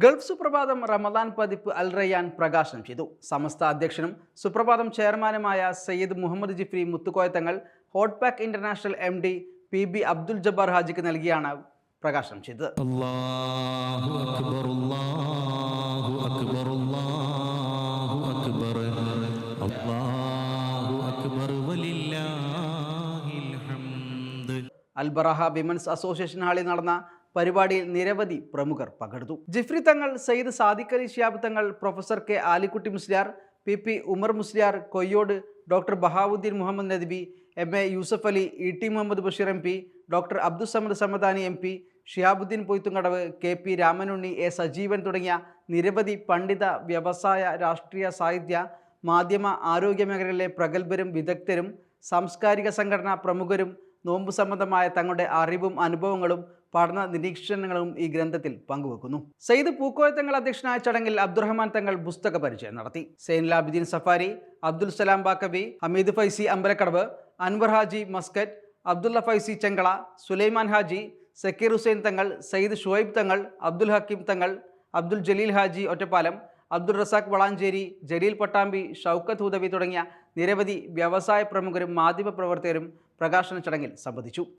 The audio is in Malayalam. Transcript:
ഗൾഫ് സുപ്രഭാതം റമദാൻ പതിപ്പ് അൽ റയ്യാൻ പ്രകാശനം ചെയ്തു. സമസ്ത അധ്യക്ഷനും സുപ്രഭാതം ചെയർമാനുമായ Sayyid Muhammad Jifri Muthukoya Thangal Hotpack International MD PB Abdul Jabbar ഹാജിക്ക് നൽകിയാണ് പ്രകാശനം ചെയ്തത്. അല്ലാഹു അക്ബർ, അല്ലാഹു അക്ബർ, അല്ലാഹു അക്ബർ, അല്ലാഹു അക്ബർ വലില്ലാഹിൽ ഹംദ്. അൽ ബറാഹ വിമൻസ് അസോസിയേഷൻ ഹാളിൽ നടന്ന പരിപാടിയിൽ നിരവധി പ്രമുഖർ പങ്കെടുത്തു. ജിഫ്രി തങ്ങൾ, Sayyid Sadiq Ali Shihab Thangal, professor K Alikutty Musliyar, PP Umar Musliyar, Koyyode doctor Bahauddeen Muhammad Nadvi, MA Yusuf Ali, ET Muhammad Basheer MP, doctor Abdussamad Samadani MP, Shihabuddin Poithumkadavu, KP Ramanunni, A Sajeevan തുടങ്ങിയ നിരവധി പണ്ഡിത, വ്യവസായ, രാഷ്ട്രീയ, സാഹിത്യ, മാധ്യമ, ആരോഗ്യ മേഖലകളിലെ പ്രഗത്ഭരും വിദഗ്ധരും സാംസ്കാരിക സംഘടനാ പ്രമുഖരും നോമ്പ് സംബന്ധമായ തങ്ങളുടെ അറിവും അനുഭവങ്ങളും പഠന നിരീക്ഷണങ്ങളും ഈ ഗ്രന്ഥത്തിൽ പങ്കുവെക്കുന്നു. സയ്യിദ് പൂക്കോയ തങ്ങൾ അധ്യക്ഷനായ ചടങ്ങിൽ അബ്ദുറഹ്മാൻ തങ്ങൾ പുസ്തക പരിചയം നടത്തി. സൈനുലാബിദ്ദീൻ സഫാരി, അബ്ദുൽ സലാം ബാക്കവി, ഹമീദ് ഫൈസി അമ്പലക്കടവ്, അൻവർ ഹാജി മസ്കറ്റ്, അബ്ദുള്ള ഫൈസി ചെങ്കള, സുലൈമാൻ ഹാജി, സക്കീർ ഹുസൈൻ തങ്ങൾ, സയ്യിദ് ഷുഹൈബ് തങ്ങൾ, അബ്ദുൽ ഹക്കീം തങ്ങൾ, അബ്ദുൽ ജലീൽ ഹാജി ഒറ്റപ്പാലം, അബ്ദുൾ റസാഖ് വളാഞ്ചേരി, ജലീൽ പട്ടാമ്പി, ഷൗക്കത്ത് ഹുദവി തുടങ്ങിയ നിരവധി വ്യവസായ പ്രമുഖരും മാധ്യമ പ്രവർത്തകരും പ്രകാശന ചടങ്ങിൽ സംബന്ധിച്ചു.